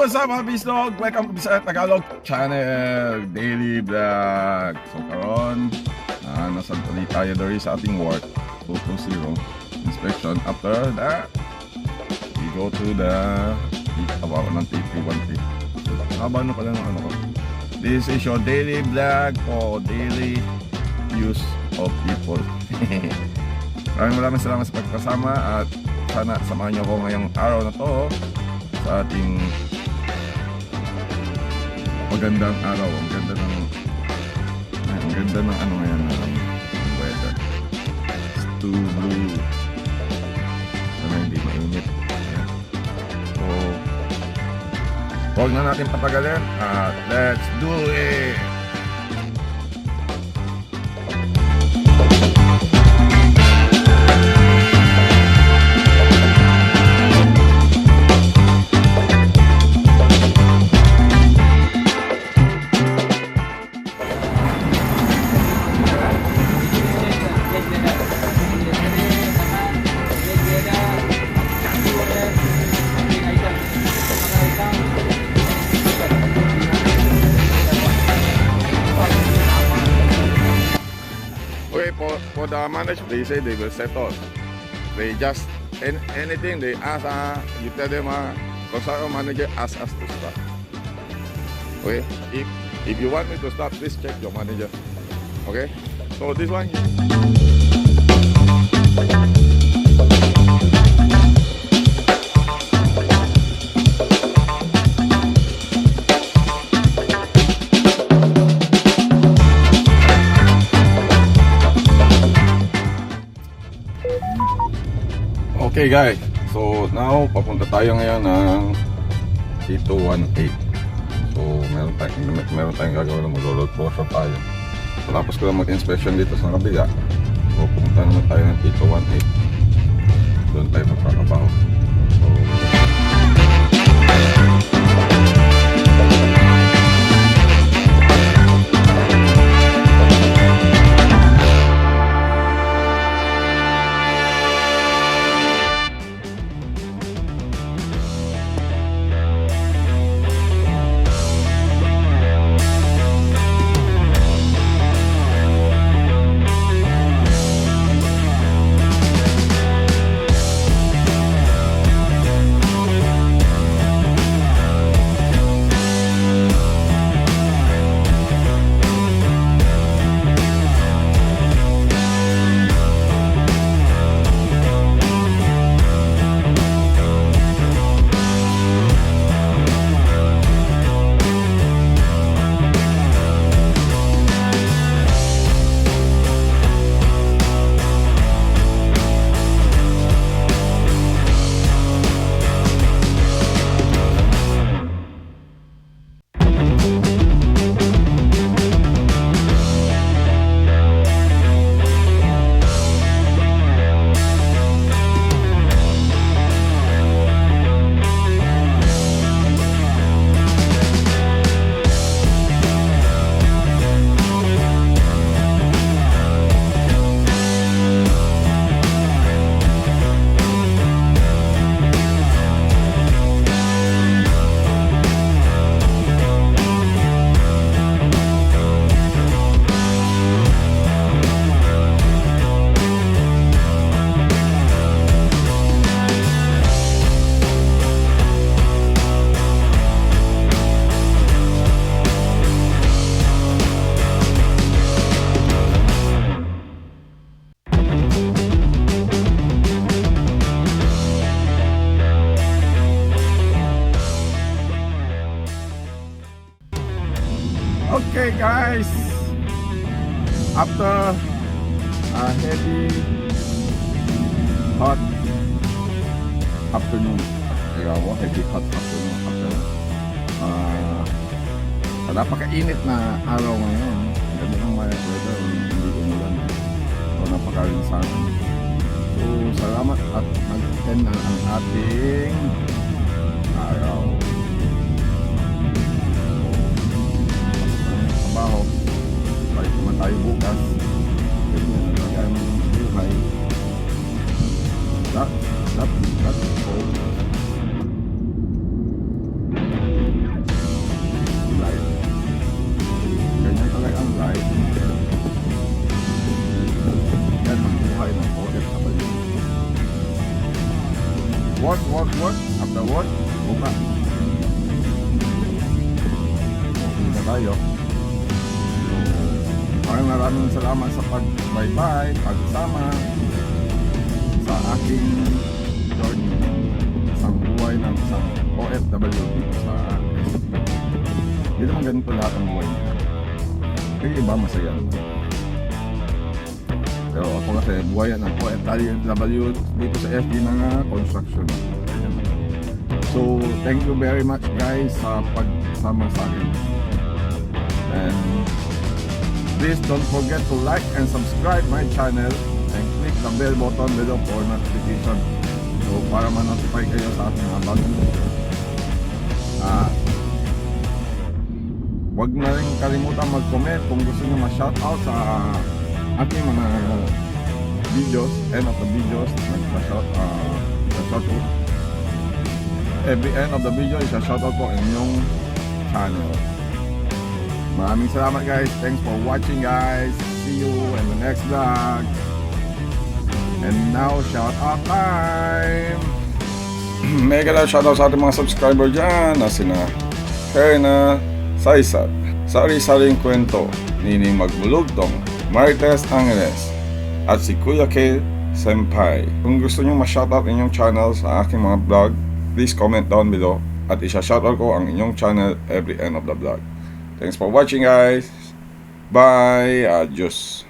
what's up mga VisLog? Welcome to Visayang Tagalog channel, daily vlog. So karon, nasa ulit tayo dari sa ating work 220 inspection. After that, we go to the about ng T313. Haba na pala ng ano ko. This is your daily vlog for daily use of people. Maraming salamat sa pagkasama at sana samahan niyo ako ngayong araw na to sa ating magandang araw. Ang ganda ng ano ngayon ng weather. It's too blue. Sana hindi mainit. Ayan. So huwag na natin patagalin at let's do it! For the management, they say they will settle. They just anything they ask, you tell them, construction manager ask us to stop. Okay, if you want me to stop, please check your manager. Okay, so this one. Okay guys, so now papunta tayo ngayon ng T218. So meron tayong gagawin na mag-load portion tayo. So tapos ko lang mag-inspection dito sa kabila. So pumunta naman tayo ng T218. Doon tayo magkakabaho. So okay guys, after a heavy hot afternoon, heavy hot afternoon after sa napakainit na araw ngayon, ganda ng weather, hindi umulan, so napakalinsangan. So salamat at nag-end na ang ating araw. Balik naman tayo bukas. Ganyan na lagay mo ng buhay. That's all. Work. After work, buka. Okay na tayo. Maraming salamat sa pag-bye-bye, pagsama sa aking journey sa buhay ng isang OFW dito sa hindi naman ganito lahat ang buhay niya. Kaya iba masaya. Pero ako kasi buhay ng OFW dito sa FD ng construction. So, thank you very much guys sa pagsama sa akin. And please don't forget to like and subscribe my channel and click the bell button below for notification. So, para ma-notify kayo sa ating mga bagong video. Huwag na rin kalimutan mag-comment kung gusto nyo ma-shoutout sa ating mga videos, end of the videos, shoutout. Every end of the video is a shoutout po inyong channel. Maraming salamat guys. Thanks for watching guys. See you in the next vlog. And now shoutout time. Mega love shoutout sa ating mga subscriber dyan na sina Herna Saisat, Sari-Saring Kwento, Nining Magmulugtong, Marites Angelez, at si Kuya K. Senpai. Kung gusto nyo ma-shoutout inyong channel sa aking mga vlog, please comment down below at isa-shoutout ko ang inyong channel every end of the vlog. Thanks for watching guys. Bye. Adios.